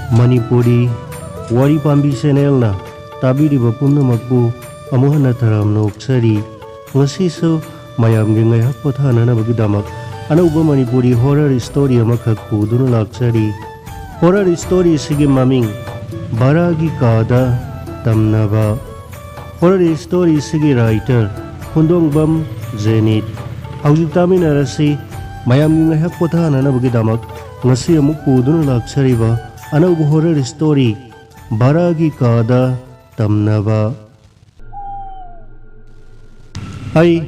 Manipuri Wari Pambi Channel tabiriba pumnamakbu amuh hana taram noksari ngasisu mayamgi ngaihak pothananabagidamak anauba Manipuri horror story amakak puduna laksari. Horror story sige maming Baragi Kada Tamnaba. Horror story sige writer Hundongbam Zenit. Hawjik taminarasi mayamgi ngaihak pothananabagidamak ngasi amuk puduna laksariba anauba horror story Baragi Kada Tamnaba. I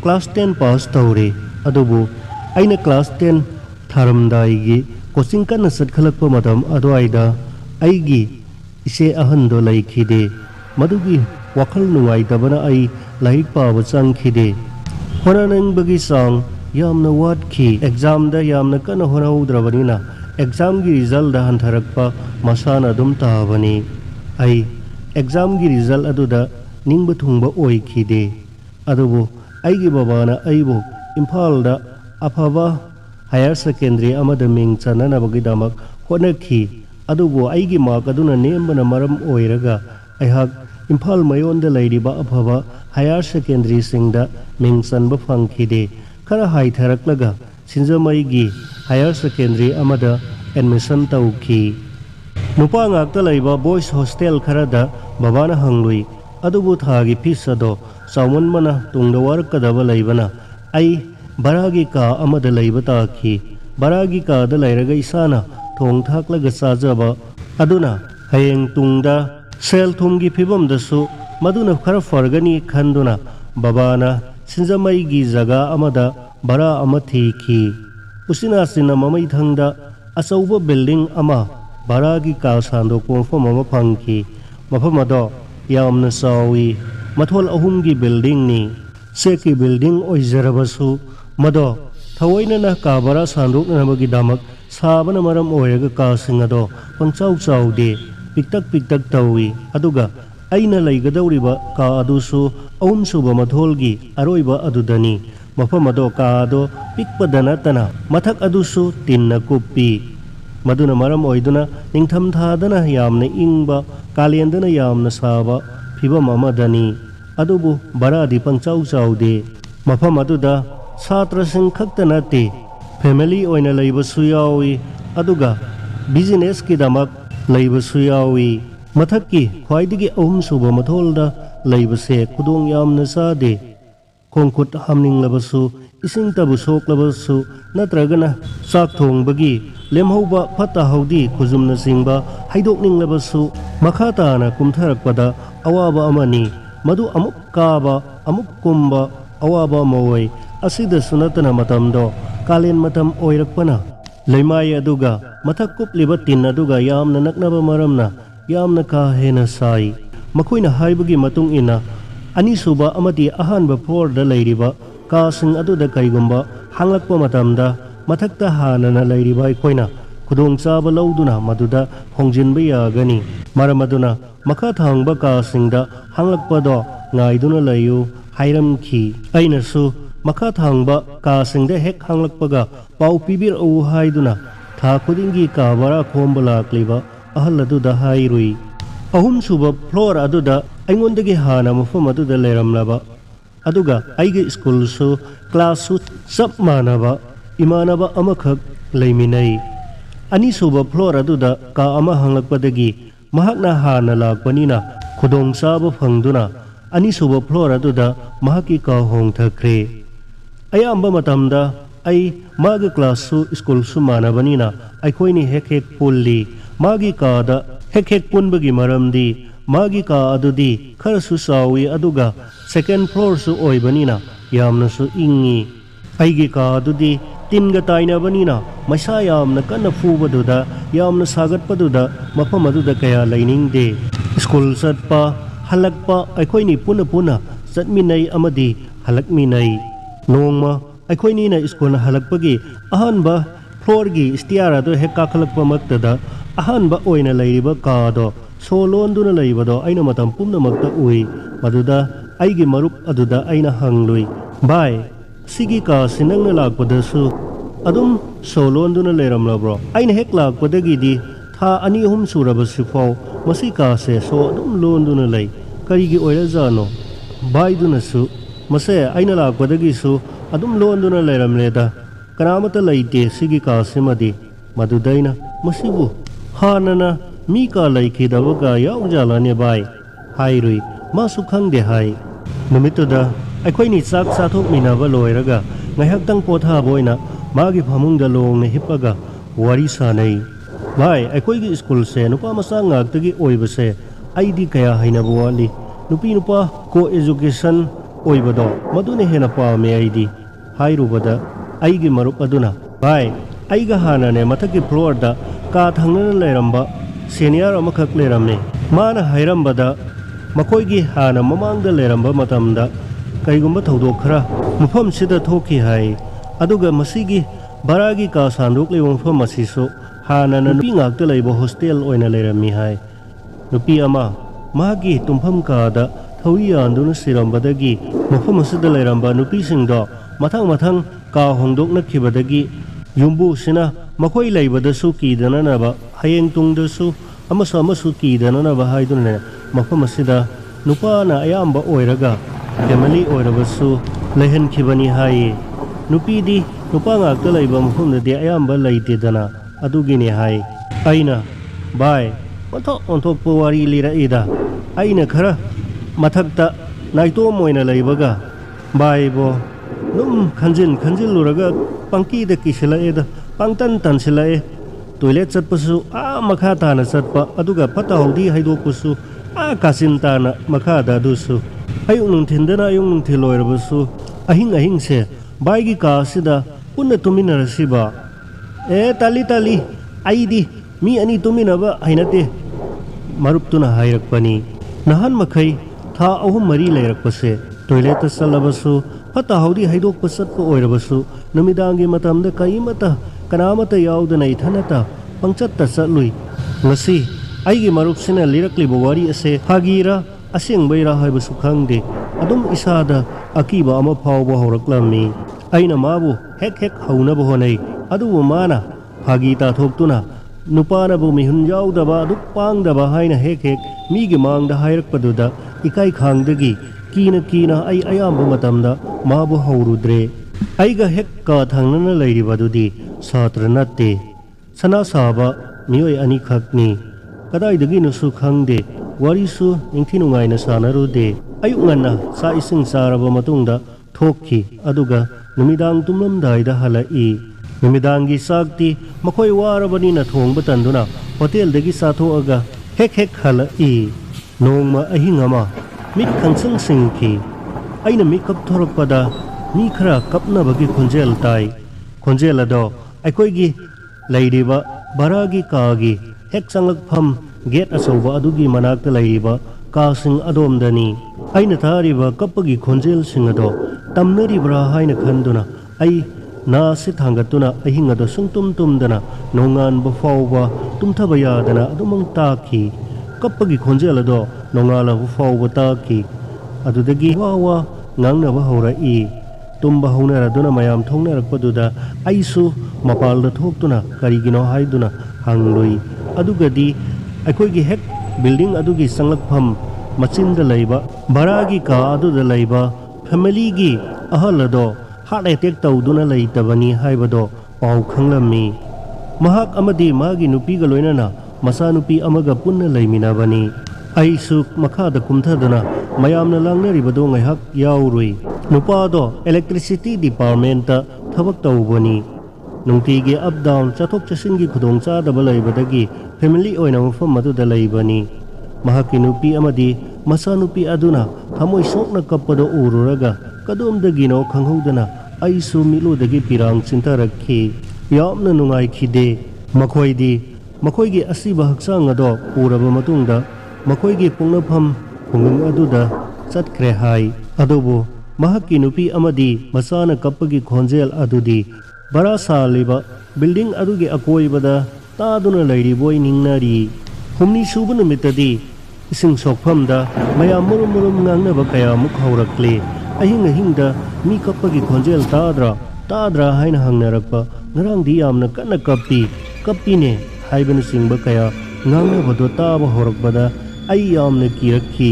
class 10 pass taure adubu aina class 10 tharamdaigi coaching kan satkhalakpa madam adwaida aigi ise ahando laikhide madugi wakhal nuai dabana ai laik pawa changkhide honanang bagi sang yamna watkhi exam da yamna kana honaudrabanina exam gi result da hantharakpa masana dum tabani ai exam gi result aduda ningba thungba oikhide adubu aigi babana aibu Imphal da afaba higher secondary amada ming chananabagi damak honakhi adubu aigi mark aduna nembana maram oiraga aihak Imphal mayon da lairiba afaba higher secondary singda ming chanba phangkhide khara hai tharaklaga sinjamai gi higher secondary amada admission tawkhi nupa ngakta laiba boys hostel kharada babana hanglui adubu thagi fees ado sawan mana tungda warakadaba laibana ai baragi ka amada laiba takhi baragi ka da lairaga isana thong thaklaga sajaba aduna hayeng tungda sel thumgi phibam dasu maduna khara fargani khanduna babana sinjamai gi jaga amada bara amathi khi usina sina mamai thangda asauba building ama baragi ka sando konfom ama phangki mafamado yamna sawi mathol ahumgi building ni seki building oizarabasu mado thawaina na ka bara sandok na bagi damak sabana maram oiraga ka singado pangchau chaude piktak tawi aduga aina laigadauriba ka adusu ahum suba matholgi aroiba adudani mafamado ka ado pikpadana tana mathak adusu tinna kuppi maduna maram oiduna ningtham thadana yamna ingba kalendana yamna saba phibam amadani adubu baradi pangchau chaude mafam aduda satra sing khakta nate family oina laibasu yawi aduga business ki damak laibasu yawi mathakki khwaidigi ahum suba matholda laibase khudong yamna sade khongkhut hamning labasu ising tabu sok labasu natragana sak thong bagi lemhauba phata haudi khujumna singba haidokning labasu makhata na kumtharakpada awaba amani madu amuk kaba amuk kumba awaba mawai asida sunatana matamdo kalen matam oirakpana leimai aduga mathak kupliba tin aduga yamna naknaba maramna yamna ka hena sai makoina haibagi matung ina ani suba amati ahanba floor da lairiba ka sing aduda kaigumba hanglakpa matamda mathakta hanana lairiba ikoina khudong chaba lauduna maduda hongjinba yagani maramaduna makha thangba ka singda hanglakpado ngaiduna layu hairamkhi ainasu makha thangba ka singda hek hanglakpaga pau pibir au haiduna tha khudingi ka bara khombala kliba ahalladuda hairui ahum suba floor aduda aingondagi hana mafam aduda leramlaba aduga aige school su class su sab manaba imanaba amakhak leiminai ani suba floor aduda ka ama hanglakpadagi mahakna hana lakpanina khudong chaba phangduna ani suba floor aduda mahaki ka hong thakre ayamba matamda ai magi class su school su manabanina aikhoini hek pulli magi ka da hek punbagi maramdi magi ka adudi kharasu sawi aduga second floor su oibanina yamna su ingi aigi ka adudi tinga taina banina maisa yamna kana fubaduda yamna sagatpaduda mafam aduda kaya lainingde school satpa halakpa aikhoini puna chatminai amadi halakminai nongma aikhoini na school halakpagi ahanba floor gi stiara do hekka khalakpa maktada ahanba oina lairiba ka do solonduna laibado aina matam pumna makta ui maduda aigi marup aduda aina hanglui bai sigi ka sinangna lakpadasu adum solonduna leiramla bro aina hek lakpadagi di tha ani ahum surabasifau masi kaase so adum londuna lei karigi oirajano baiduna su mase aina lakpadagi su adum londuna leiramleda kanamata leite sigi kaasimadi madudaina masibu hanana mi ka laikhidabaga yaujalane bai hairui masu khangde hai numituda aikoini chak chathok minaba loiraga ngaihaktang potha boina magi phamungda longna hipaga wari sanai bai aikoigi school se nupa masa ngaktagi oibase aidi kaya haina bwali nupi nupa co education oibado madune hena paame aidi hairubada aigi marup aduna bai aiga hanane mathaki floor da ka thangna leiramba senior amakhak leiramne mana hairambada makoigi hana mamangda leiramba matamda kaigumba thodok khara mufam sida thoki hai aduga masigi baragi ka sanduk leibong fam masiso hana na nupi ngakta leibo hostel oina leirami hai nupi ama magi tumpham ka da thawi anduna sirambadagi mufam sida leiramba nupi singdo mathang mathang ka hongdok nakhibadagi yumbu sina makoi leibadasu kidana naba hayeng tungdasu amasu kidana naba haiduna mafam sida nupa na ayamba oiraga family oirabasu lehan khibani hai nupi di nupa ngakta leiba mafam de ayamba leitedana adugini hai aina bai onthok powari lira ida aina khara mathakta naito moina leibaga bai bo num khanjil luraga pangki da kisila eda pangtan tansila e toilet chatpasu a makha tana chatpa aduga pata hodi haidokpusu a kasin tana makha da dusu ayung nung thindana ayung nung thiloirabasu ahing se baigi ka sida punna tuminarasiba e tali aidi mi ani tuminaba hainate maruptuna hairakpani nahan makhai tha ahum mari leirakpase toilet salabasu pata hodi haidokpa chatpa oirabasu numidangi matamda kaimata kanamata yaudana ithanata pangchatta chatlui ngasi aigi marupsina lirakliba wari ase hagira asengbaira haibasu khangde adum isada akiba ama phawba horaklami aina mabu hek haunaba honai adubu mana hagita thoktuna nupana bu mihun yaudaba duk pangdaba haina hek migi mangda hairakpaduda ikai khangdagi kina ai ayamba matamda mabu haurudre aiga hek ka thangnana leiribadudi satra natte sana saba mioi ani khakni kadai dagi nusu khangde warisu ningthinungai na sanarude ayuk nganna sa ising saraba matungda thokki aduga numidang tumlamdaida halai numidangi sakti makhoi warabani na thongba tanduna hotel dagi sathoaga hek halai nongma ahingama mit khangsang singki aina makeup thorakpada mi khara kapnabagi khonjel tai khonjel ado aikoigi leiriba baragi kaagi hek changlakpham gate asoba adugi manakta leiriba kasing adomdani aina thariba kapagi khonjel singado tamnaribra haina khanduna ai na si thangatuna ahingado sungtumdana nongan ba fawba tumthaba yadana adumang taki kapagi khonjel ado nongala bu fawba taki adudagi wawa ngangnaba haurai tumba haunaraduna mayam thongnarakpaduda aisu mapalda thoktuna karigino haiduna hangloi adugadi aikoigi hek building adugi sanglakpham machinda leiba baragi ka aduda leiba family gi ahalado heart attack tawduna leitabani haibado pau khanglammi mahak amadi magi nupi ga loinana masa nupi amaga punna leiminabani aisu makhada kumthadana mayamna langnaribado ngaihak yaurui nupado electricity department ta thabak tawbani nungtigi up down chathok chasingi khudong chadaba leibadagi family oina mafam aduda leibani mahaki nupi amadi masa nupi aduna thamoi sokna kappado ururaga kadomdagino khanghodana aisu miludagi pirang chintarakhi yamna nungai khide makoigi asiba haksang ado uraba matungda makoigi pungnafam khunging aduda chatkre hai adubu mahaki nupi amadi masana kappagi khonjel adudi bara saliba building adugi akoibada taduna leiriboi ningnari humni subu numitadi ising sokphamda mayam murum ngangnaba kaya muk haurakle ahingda mi kappagi khonjel tadra haina hangnarakpa ngarangdi yamna kanna kappine ꯍꯥꯏꯕꯅꯆꯤꯡꯕ ꯀꯌꯥ ꯉꯥꯡꯅꯕꯗꯣ ꯇꯥꯕ ꯍꯧꯔꯛꯄꯗ ꯑꯩ ꯌꯥꯝꯅ ꯀꯤꯔꯛꯈꯤ꯫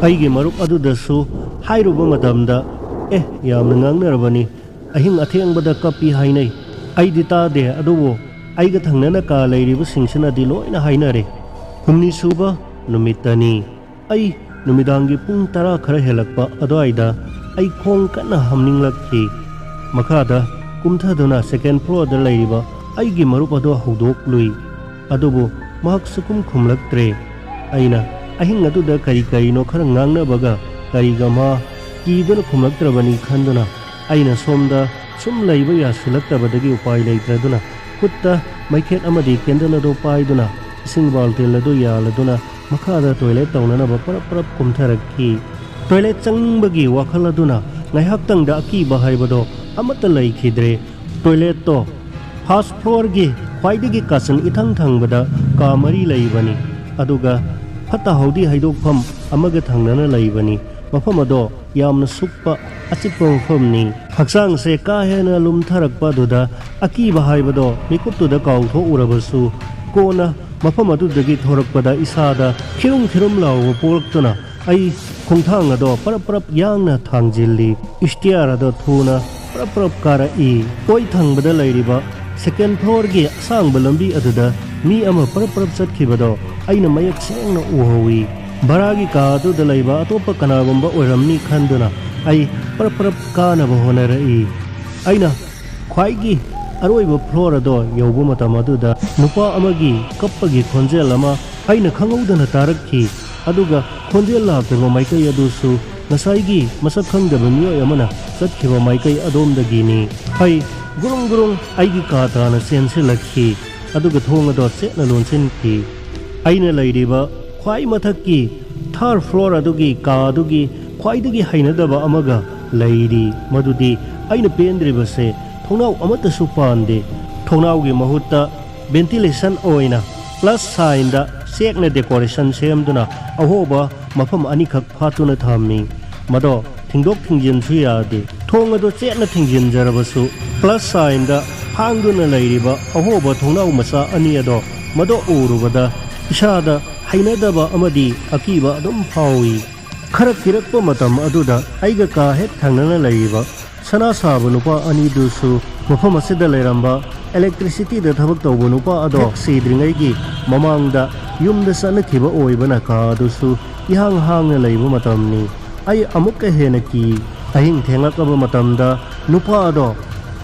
ꯑꯩꯒꯤ ꯃꯔꯨꯞ ꯑꯗꯨꯗꯁꯨ ꯍꯥꯏꯔꯨꯕ ꯃꯇꯝꯗ ꯌꯥꯝꯅ ꯉꯥꯡꯅꯔꯕꯅꯤ, ꯑꯍꯤꯡ ꯑꯊꯦꯡꯕꯗ ꯀꯞꯄꯤ ꯍꯥꯏꯅꯩ꯫ ꯑꯩꯗꯤ ꯇꯥꯗꯦ, ꯑꯗꯨꯕꯨ ꯑꯩꯒ ꯊꯪꯅꯅ ꯀꯥ ꯂꯩꯔꯤꯕꯁꯤꯡꯁꯤꯅꯗꯤ ꯂꯣꯏꯅ ꯍꯥꯏꯅꯔꯦ꯫ ꯍꯨꯝꯅꯤ ꯁꯨꯕ ꯅꯨꯃꯤꯠꯇꯅꯤ꯫ ꯑꯩ ꯅꯨꯃꯤꯗꯥꯡꯒꯤ ꯄꯨꯡ 10 ꯈꯔ ꯍꯦꯜꯂꯛꯄ ꯑꯗꯨꯋꯥꯏꯗ ꯑꯩ ꯈꯣꯡ ꯀꯟꯅ ꯍꯥꯝꯅꯤꯡꯂꯛꯈꯤ꯫ ꯃꯈꯥꯗ ꯀꯨꯝꯊꯗꯨꯅ ꯁꯦꯀꯦꯟ ꯐ꯭ꯂꯣꯔꯗ ꯂꯩꯔꯤꯕ ꯑꯩꯒꯤ ꯃꯔꯨꯞ ꯑꯗꯨ ꯍꯧꯗꯣꯛꯂꯨꯏ, ꯑꯗꯨꯕꯨ ꯃꯍꯥꯛ ꯁꯨꯛꯈꯨꯝ ꯈꯨꯝꯂꯛꯇ꯭ꯔꯦ꯫ ꯑꯩꯅ ꯑꯍꯤꯡ ꯑꯗꯨꯗ ꯀꯔꯤ ꯀꯔꯤꯅꯣ ꯈꯔ ꯉꯥꯡꯅꯕꯒ ꯀꯔꯤꯒ ꯃꯥ ꯀꯤꯗꯨꯅ ꯈꯨꯝꯂꯛꯇ꯭ꯔꯕꯅꯤ ꯈꯟꯗꯨꯅ ꯑꯩꯅ ꯁꯣꯝꯗ ꯁꯨꯝ ꯂꯩꯕ ꯌꯥꯁꯤꯜꯂꯛꯇꯕꯗꯒꯤ ꯎꯄꯥꯏ ꯂꯩꯇ꯭ꯔꯗꯨꯅ ꯈꯨꯠꯇ ꯃꯩꯈꯦꯠ ꯑꯃꯗꯤ ꯀꯦꯟꯗꯜ ꯑꯗꯨ ꯄꯥꯏꯗꯨꯅ ꯏꯁꯤꯡ ꯕꯥꯜꯇꯤꯜ ꯑꯗꯨ ꯌꯥꯜꯂꯗꯨꯅ ꯃꯈꯥꯗ ꯇꯣꯏꯂꯦꯠ ꯇꯧꯅꯅꯕ ꯄꯔꯞ ꯀꯨꯝꯊꯔꯛꯈꯤ꯫ ꯇꯣꯏꯂꯦꯠ ꯆꯪꯅꯤꯡꯕꯒꯤ ꯋꯥꯈꯜ ꯑꯗꯨꯅ ꯉꯥꯏꯍꯥꯛꯇꯪꯗ ꯑꯀꯤꯕ ꯍꯥꯏꯕꯗꯣ ꯑꯃꯠꯇ ꯂꯩꯈꯤꯗ꯭ꯔꯦ꯫ ꯇꯣꯏꯂꯦꯠꯇꯣ ꯐꯥꯔꯁꯠ ꯐ꯭ꯂꯣꯔꯒꯤ ꯈ꯭ꯋꯥꯏꯗꯒꯤ ꯀꯥꯆꯤꯟ ꯏꯊꯪ ꯊꯪꯕꯗ ꯀꯥ 4 ꯂꯩꯕꯅꯤ, ꯑꯗꯨꯒ ꯐꯠꯇ ꯍꯥꯎꯗꯤ ꯍꯩꯗꯣꯛꯐꯝ ꯑꯃꯒ ꯊꯪꯅꯅ ꯂꯩꯕꯅꯤ꯫ ꯃꯐꯝ ꯑꯗꯣ ꯌꯥꯝꯅ ꯁꯨꯛꯄ ꯑꯆꯤꯛꯄ ꯃꯐꯝꯅꯤ꯫ ꯍꯛꯆꯥꯡꯁꯦ ꯀꯥ ꯍꯦꯟꯅ ꯂꯨꯝꯊꯔꯛꯄ ꯑꯗꯨꯗ ꯑꯀꯤꯕ ꯍꯥꯏꯕꯗೋ ꯃꯤꯀꯨꯞꯇꯨꯗ ꯀꯥꯎꯊꯣꯛꯎꯔꯕꯁꯨ ꯀꯣꯟꯅ ꯃꯐꯝ ꯑꯗꯨꯗꯒꯤ ꯊꯣꯔꯛꯄꯗ ꯏꯁꯥꯗ ꯈꯤꯔꯨꯝ ꯂꯥꯎꯕ ꯄꯣꯛꯂꯛꯇꯨꯅ ꯑꯩ ꯈꯣꯡꯊꯥꯡ ꯑꯗꯣ ꯄꯔꯞ ꯌꯥꯡꯅ ꯊꯥꯡꯖꯤꯜꯂꯤ꯫ ꯏꯁꯇꯤꯌꯥꯔ ꯑꯗꯣ ꯊꯨꯅ ꯄꯔꯞ ꯀꯥꯔꯛꯏ꯫ ꯑꯣꯏ ꯊꯪꯕꯗ ꯂꯩꯔꯤꯕ ꯁꯦꯀꯦꯟ ꯐ꯭ꯂꯣꯔꯒꯤ ꯑꯁꯥꯡꯕ ꯂꯝꯕꯤ ꯑꯗꯨꯗ ꯃꯤ ꯑꯃ ꯄꯔꯞ ꯆꯠꯈꯤꯕꯗோ ꯑꯩꯅ ꯃꯌꯦꯛ ꯁꯦꯡꯅ ꯎꯍꯧꯏ꯫ ꯚꯔꯥꯒꯤ ꯀꯥ ꯑꯗꯨꯗ ꯂꯩꯕ ꯑꯇꯣꯞꯄ ꯀꯅꯥꯒꯨꯝꯕ ꯑꯣꯏꯔꯝꯅꯤ ꯈꯟꯗꯨꯅ ꯑꯩ ꯄꯔꯞ ꯀꯥꯅꯕ ꯍꯣꯠꯅꯔꯛꯏ꯫ ꯑꯩꯅ ꯈ꯭ꯋꯥꯏꯒꯤ ꯑꯔꯣꯏꯕ ꯐ꯭ꯂꯣꯔ ꯑꯗꯣ ꯌꯧꯕ ꯃꯇꯝ ꯑꯗꯨꯗ ꯅꯨꯄꯥ ꯑꯃꯒꯤ ꯀꯞꯄꯒꯤ ꯈꯣꯟꯖꯦꯜ ꯑꯃ ꯑꯩꯅ ꯈꯪꯍꯧꯗꯅ ꯇꯥꯔꯛꯈꯤ, ꯑꯗꯨꯒ ꯈꯣꯟꯖꯦꯜ ꯂꯥꯛꯈꯤꯕ ꯃꯥꯏꯀꯩ ꯑꯗꯨꯁꯨ ꯉꯁꯥꯏꯒꯤ ꯃꯁꯛ ꯈꯪꯗꯕ ꯃꯤꯑꯣꯏ ꯑꯃꯅ ꯆꯠꯈꯤꯕ ꯃꯥꯏꯀꯩ ꯑꯗꯣꯝꯗꯒꯤꯅꯤ꯫ ꯑꯩ ꯒꯨꯔꯨꯡ ꯑꯩꯒꯤ ꯀꯥ ꯇꯥꯅ ꯆꯦꯟꯁꯤꯜꯂꯛꯈꯤ, ꯑꯗꯨꯒ ꯊꯣꯡ ꯑꯗꯣ ꯆꯦꯠꯅ ꯂꯣꯟꯁꯤꯟꯈꯤ꯫ ꯑꯩꯅ ꯂꯩꯔꯤꯕ ꯈ꯭ꯋꯥꯏ ꯃꯊꯛꯀꯤ ꯊꯥꯔꯠ ꯐ꯭ꯂꯣꯔ ꯑꯗꯨꯒꯤ ꯀꯥ ꯑꯗꯨꯒꯤ ꯈ꯭ꯋꯥꯏꯗꯒꯤ ꯍꯩꯅꯗꯕ ꯑꯃꯒ ꯂꯩꯔꯤ, ꯃꯗꯨꯗꯤ ꯑꯩꯅ ꯄꯦꯟꯗ꯭ꯔꯤꯕꯁꯦ ꯊꯣꯡꯅꯥꯎ ꯑꯃꯠꯇꯁꯨ ꯄꯥꯟꯗꯦ꯫ ꯊꯣꯡꯅꯥꯎꯒꯤ ꯃꯍꯨꯠꯇ ꯚꯦꯟꯇꯤꯂꯦꯁꯟ ꯑꯣꯏꯅ ꯄ꯭ꯂꯁ ꯁꯥꯏꯟꯗ ꯆꯦꯛꯅ ꯗꯦꯀꯣꯔꯦꯁꯟ ꯁꯦꯝꯗꯨꯅ ꯑꯍꯣꯕ ꯃꯐꯝ 2ꯈꯛ ꯐꯥꯠꯇꯨꯅ ꯊꯝꯃꯤ, ꯃꯗꯣ ꯊꯤꯡꯗꯣꯛ ꯊꯤꯡꯖꯤꯟꯁꯨ ꯌꯥꯗꯦ꯫ ꯊꯣꯡ ꯑꯗꯨ ꯆꯦꯠꯅ ꯊꯤꯡꯖꯤꯟꯖꯔꯕꯁꯨ ꯄ꯭ꯂꯁ ꯁꯥꯏꯟꯗ ꯍꯥꯡꯗꯨꯅ ꯂꯩꯔꯤꯕ ꯑꯍꯣꯕ ꯊꯣꯡꯅꯥꯎ ꯃꯆꯥ 2 ꯑꯗꯣ ꯃꯗꯣ ꯎꯔꯨꯕꯗ ꯏꯁꯥꯗ ꯍꯩꯅꯗꯕ ꯑꯃꯗꯤ ꯑꯀꯤꯕ ꯑꯗꯨꯝ ꯐꯥꯎꯏ꯫ ꯈꯔ ꯀꯤꯔꯛꯄ ꯃꯇꯝ ꯑꯗꯨꯗ ꯑꯩꯒ ꯀꯥ ꯍꯦꯛ ꯊꯪꯅꯅ ꯂꯩꯔꯤꯕ ꯁꯅꯥ ꯁꯥꯕ ꯅꯨꯄꯥ 2ꯗꯨꯁꯨ ꯃꯐꯝ ꯑꯁꯤꯗ ꯂꯩꯔꯝꯕ ꯑꯦꯂꯦꯛꯇ꯭ꯔꯤꯁꯤꯇꯤꯗ ꯊꯕꯛ ꯇꯧꯕ ꯅꯨꯄꯥ ꯑꯗꯣ ꯁꯤꯗ꯭ꯔꯤꯉꯩꯒꯤ ꯃꯃꯥꯡꯗ ꯌꯨꯝꯗ ꯆꯠꯅꯈꯤꯕ ꯑꯣꯏꯕꯅ ꯀꯥ ꯑꯗꯨꯁꯨ ꯏꯍꯥꯡ ꯍꯥꯡꯅ ꯂꯩꯕ ꯃꯇꯝꯅꯤ꯫ ꯑꯩ ꯑꯃꯨꯛꯀ ꯍꯦꯟꯅ ꯀꯤ꯫ ꯑꯍꯤꯡ ꯊꯦꯡꯂꯛꯂꯕ ꯃꯇꯝꯗ ꯅꯨꯄꯥ ꯑꯗꯣ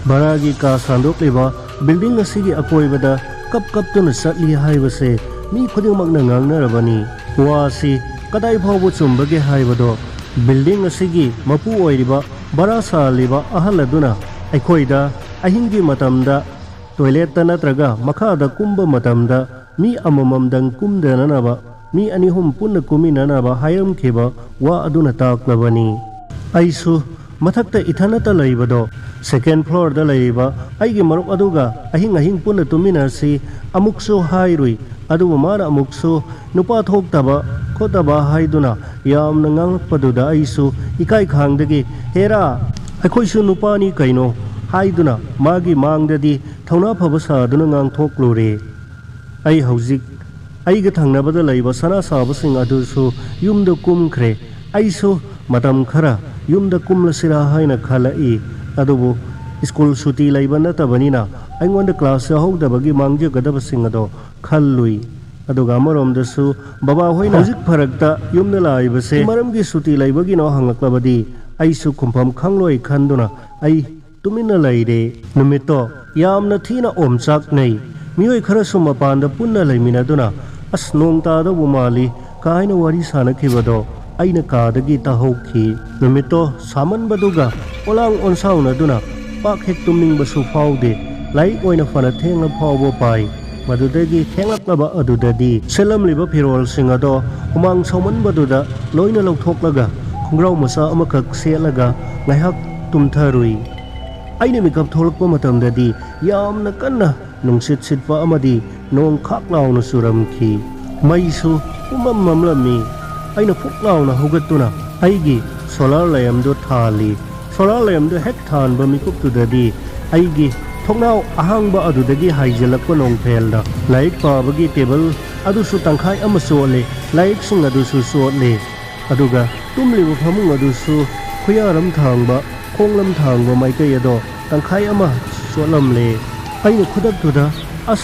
ꯚꯔꯥꯒꯤ ꯀꯥ ꯁꯟꯗꯣꯛꯂꯤꯕ ꯕꯤꯜꯗꯤꯡ ꯑꯁꯤꯒꯤ ꯑꯀꯣꯏꯕꯗ ꯀꯞꯇꯨꯅ ꯆꯠꯂꯤ ꯍꯥꯏꯕꯁꯦ ꯃꯤ ꯈꯨꯗꯤꯡꯃꯛꯅ ꯉꯥꯡꯅꯔꯕꯅꯤ꯫ ꯋꯥꯁꯤ ꯀꯗꯥꯏ ꯐꯥꯎꯕ ꯆꯨꯝꯕꯒꯦ ꯍꯥꯏꯕꯗꯣ ꯕꯤꯜꯗꯤꯡ ꯑꯁꯤꯒꯤ ꯃꯄꯨ ꯑꯣꯏꯔꯤꯕ ꯚꯔꯥ ꯁꯥꯜꯂꯤꯕ ꯑꯍꯜ ꯑꯗꯨꯅ ꯑꯩꯈꯣꯏꯗ ꯑꯍꯤꯡꯒꯤ ꯃꯇꯝꯗ ꯇꯣꯏꯂꯦꯠꯇ ꯅꯠꯇ꯭ꯔꯒ ꯃꯈꯥꯗ ꯀꯨꯝꯕ ꯃꯇꯝꯗ ꯃꯤ ꯑꯃꯃꯝꯗꯪ ꯀꯨꯝꯗꯅꯅꯕ ꯃꯤ 2-3 ꯄꯨꯟꯅ ꯀꯨꯝꯃꯤꯟꯅꯅꯕ ꯍꯥꯏꯔꯝꯈꯤꯕ ꯋꯥ ꯑꯗꯨꯅ ꯇꯥꯛꯂꯕꯅꯤ꯫ ꯑꯩꯁꯨ ꯃꯊꯛꯇ ꯏꯊꯟꯇ ꯂꯩꯕꯗꯣ ꯁꯦꯀꯦꯟ ꯐ꯭ꯂꯣꯔꯗ ꯂꯩꯔꯤꯕ ꯑꯩꯒꯤ ꯃꯔꯨꯞ ꯑꯗꯨꯒ ꯑꯍꯤꯡ ꯄꯨꯟꯅ ꯇꯨꯝꯃꯤꯟꯅꯁꯤ ꯑꯃꯨꯛꯁꯨ ꯍꯥꯏꯔꯨꯏ, ꯑꯗꯨꯕꯨ ꯃꯥꯅ ꯑꯃꯨꯛꯁꯨ ꯅꯨꯄꯥ ꯊꯣꯛꯇꯕ ꯈꯣꯠꯇꯕ ꯍꯥꯏꯗꯨꯅ ꯌꯥꯝꯅ ꯉꯥꯡꯂꯛꯄꯗꯨꯗ ꯑꯩꯁꯨ ꯏꯀꯥꯏ ꯈꯥꯡꯗꯒꯤ ꯍꯦꯔꯥ ꯑꯩꯈꯣꯏꯁꯨ ꯅꯨꯄꯥꯅꯤ ꯀꯩꯅꯣ ꯍꯥꯏꯗꯨꯅ ꯃꯥꯒꯤ ꯃꯥꯡꯗꯗꯤ ꯊꯧꯅꯥ ꯐꯕ ꯁꯥꯗꯨꯅ ꯉꯥꯡꯊꯣꯛꯂꯨꯔꯦ꯫ ꯑꯩ ꯍꯧꯖꯤꯛ ꯑꯩꯒ ꯊꯪꯅꯕꯗ ꯂꯩꯕ ꯁꯅꯥ ꯁꯥꯕꯁꯤꯡ ꯑꯗꯨꯁꯨ ꯌꯨꯝꯗ ꯀꯨꯝꯈ꯭ꯔꯦ꯫ ꯑꯩꯁꯨ ꯃꯇꯝ ꯈꯔ ꯌꯨꯝꯗ ꯀꯨꯝꯂꯁꯤꯔꯥ ꯍꯥꯏꯅ ꯈꯜꯂꯛꯏ, ꯑꯗꯨꯕꯨ ꯁ꯭ꯀꯨꯜ ꯁꯨꯇꯤ ꯂꯩꯕ ꯅꯠꯇꯕꯅꯤꯅ ꯑꯩꯉꯣꯟꯗ ꯀ꯭ꯂꯥꯁ ꯌꯥꯎꯍꯧꯗꯕꯒꯤ ꯃꯥꯡꯖꯒꯗꯕꯁꯤꯡ ꯑꯗꯣ ꯈꯜꯂꯨꯏ꯫ ꯑꯗꯨꯒ ꯑꯃꯔꯣꯝꯗꯁꯨ ꯕꯕꯥ ꯍꯣꯏꯅ ꯍꯧꯖꯤꯛ ꯐꯔꯛꯇ ꯌꯨꯝꯗ ꯂꯥꯛꯏꯕꯁꯦ ꯃꯔꯝꯒꯤ ꯁꯨꯇꯤ ꯂꯩꯕꯒꯤꯅꯣ ꯍꯪꯂꯛꯂꯕꯗꯤ ꯑꯩꯁꯨ ꯈꯨꯝꯐꯝ ꯈꯪꯂꯣꯏ ꯈꯟꯗꯨꯅ ꯑꯩ ꯇꯨꯃꯤꯟꯅ ꯂꯩꯔꯦ꯫ ꯅꯨꯃꯤꯠꯇꯣ ꯌꯥꯝꯅ ꯊꯤꯅ ꯑꯣꯝꯆꯥꯛꯅꯩ꯫ ꯃꯤꯑꯣꯏ ꯈꯔꯁꯨ ꯃꯄꯥꯟꯗ ꯄꯨꯟꯅ ꯂꯩꯃꯤꯟꯅꯗꯨꯅ ꯑꯁ ꯅꯣꯡ ꯇꯥꯗꯧꯕ ꯃꯥꯜꯂꯤ ꯀꯥꯏꯅ ꯋꯥꯔꯤ ꯁꯥꯅꯈꯤꯕꯗꯣ ꯑꯩꯅ ꯀꯥꯗꯒꯤ ꯇꯥꯍꯧꯈꯤ꯫ ꯅꯨꯃꯤꯠꯇꯣ ꯁꯥꯃꯟꯕꯗꯨꯒ ꯑꯣꯂꯥꯡ ꯑꯣꯟꯁꯥꯎꯅꯗꯨꯅ ꯄꯥꯛ ꯍꯦꯛ ꯇꯨꯝꯅꯤꯡꯕꯁꯨ ꯐꯥꯎꯗꯦ꯫ ꯂꯥꯏꯔꯤꯛ ꯑꯣꯏꯅ ꯐꯅ ꯊꯦꯡꯅ ꯐꯥꯎꯕ ꯄꯥꯏ꯫ ꯃꯗꯨꯗꯒꯤ ꯊꯦꯡꯂꯛꯂꯕ ꯑꯗꯨꯗꯗꯤ ꯁꯦꯠꯂꯝꯂꯤꯕ ꯐꯤꯔꯣꯜꯁꯤꯡ ꯑꯗꯣ ꯍꯨꯃꯥꯡ ꯁꯧꯃꯟꯕꯗꯨꯗ ꯂꯣꯏꯅ ꯂꯧꯊꯣꯛꯂꯒ ꯈꯣꯡꯒ꯭ꯔꯥꯎ ꯃꯆꯥ ꯑꯃꯈꯛ ꯁꯦꯠꯂꯒ ꯉꯥꯏꯍꯥꯛ ꯇꯨꯝꯊꯔꯨꯏ꯫ ꯑꯩꯅ ꯃꯤꯀꯞ ꯊꯣꯛꯂꯛꯄ ꯃꯇꯝꯗꯗꯤ ꯌꯥꯝꯅ ꯀꯟꯅ ꯅꯨꯡꯁꯤꯠ ꯁꯤꯠꯄ ꯑꯃꯗꯤ ꯅꯣꯡ ꯈꯥꯛ ꯂꯥꯎꯅ ꯆꯨꯔꯝꯈꯤ꯫ ꯃꯩꯁꯨ ꯄꯨꯝꯃꯝ ꯃꯝꯂꯝꯃꯤ꯫ ꯑꯩꯅ ꯐꯨꯛ ꯂꯥꯎꯅ ꯍꯧꯒꯠꯇꯨꯅ ꯑꯩꯒꯤ ꯁꯣꯂꯥꯔ ꯂꯦꯝꯞꯗꯨ ꯊꯥꯜꯂꯤ꯫ ꯁꯣꯂꯥꯔ ꯂꯦꯝꯞꯗꯨ ꯍꯦꯛ ꯊꯥꯟꯕ ꯃꯤꯀꯨꯞꯇꯨꯗꯗꯤ ꯑꯩꯒꯤ thoknau ahangba adudagi haijalakpa nongphelda laik pabagi table adusu tangkhai ama sole laik sing adusu sole aduga tumlibu phamung adusu khuyaram thangba khonglam thangba maikai ado tangkhai ama solamle aina khudak tuda as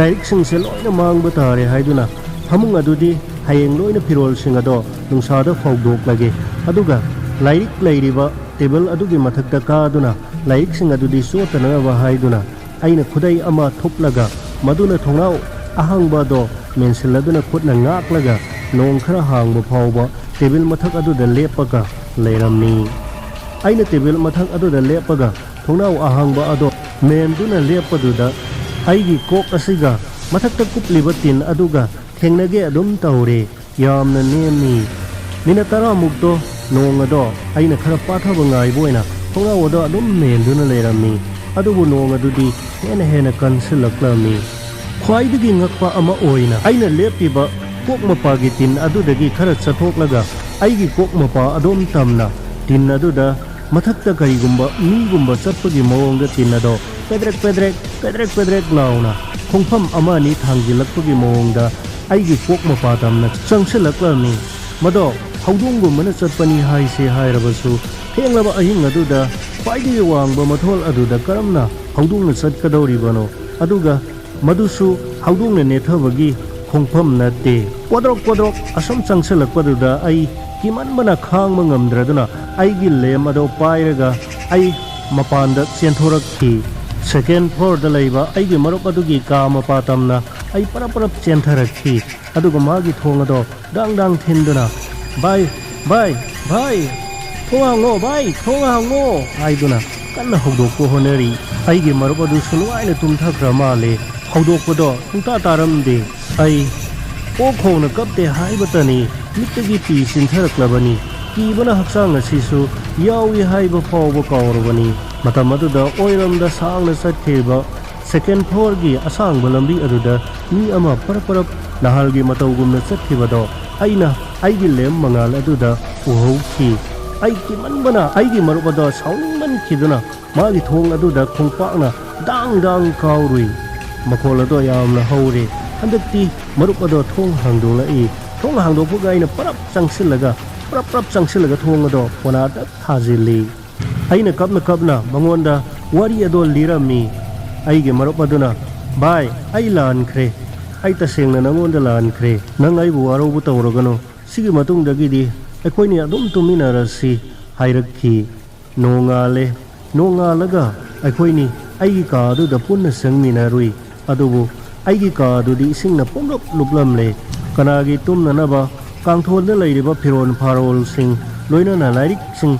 laik sing se loina mangba tare haiduna phamung adudi hayeng loina pirol sing ado nungsada phawdok lage aduga laik leiriba table adugi mathakta kaduna laik sing adudi sotana wa haiduna aina khudai ama thoplaga maduna thongnau ahangba do mensiladuna khutna ngaklaga nong khara hangba phawba table mathak aduda lepaga leiramni aina table mathak aduda lepaga thongnau ahangba ado menduna lepaduda aigi kok asiga mathakta kupliba tin aduga thengnage adum tawre yamna nemi minatara mukto nong ado aina khara pathaba ngai boina thongnau ado adum menduna leiramni adubu nong adudi hena kansilaklami khwaidagi ngakpa ama oina aina lepiba kok mapagi tin adudagi khara chathoklaga aigi kok mapa adom tamna tin aduda mathakta karigumba migumba chapagi mawongda tin ado pedrek launa khongpham amani thangjilakpagi mawongda aigi kok mapa tamna changsilaklami mado haudonggumana chapani haise hairabasu thenglaba ahing aduda khwaidagi wangba mathol aduda karamna haudongna chatkadoribano aduga madusu haudongna nethabagi khongpham nate kodrok asam changsilakpaduda ai kimanbana khangma ngamdraduna aigi lem ado pairaga ai mapanda chenthoraki second floor da leiba aigi marop adugi ka mapatamna ai parap chentharakhi aduga magi thong ado dang thinduna bye thongango aiduna kanna hogdokko honeri aigi marop adu sunuaina tumthakra male hogdokkodo tungta taramde ai okhona kapte haibatani mitagi pi sintharaklabani kibana haksang asisu yawi haiba phawba kawrabani matam aduda oiramda sangna satheba second floor gi asang balambi aduda ni ama parap nahalgi matawgumna sathibado aina aigi lem mangal aduda uhauki ai kimanbana aigi marubada saungman khiduna magi thong aduda khongpakna dang kawrui makolado yamna haure handakti marup ado thong hangdong lai thong hangdong pugai na parap changsilaga thong ado pona da thajili aina kapna mangonda wari ado lirami aige marup aduna bai ai lan khre ai tasengna nangonda lan khre nang ai bu aro bu tawrogano sigi matung dagidi akoini adum tuminarasi hairakhi nongalaga akoini ai ka du da punna sangminarui adubu aigi ka dudi isingna pomrop luplamle kanagi tumna naba kangthol na leiriba phiron pharol sing loina na lairik sing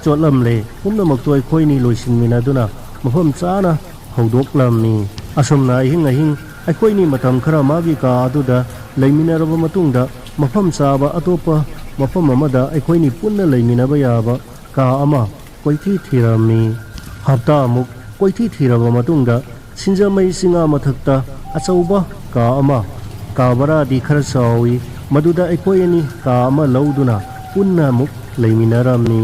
chotlamle pumna maktoi khoini loisinmina duna mafam chana hogdoklamni asomna ahing aikoini matam khara magi ka aduda leiminaraba matungda mafam chaba atopa mafam amada aikoini punna leiminaba yaba ka ama koithi thirami hapta amuk koithi thiraba matungda sinjamai singa mathakta achauba ka ama ka baradi khara sawi maduda aikoini ka ama lauduna punna muk leiminaramni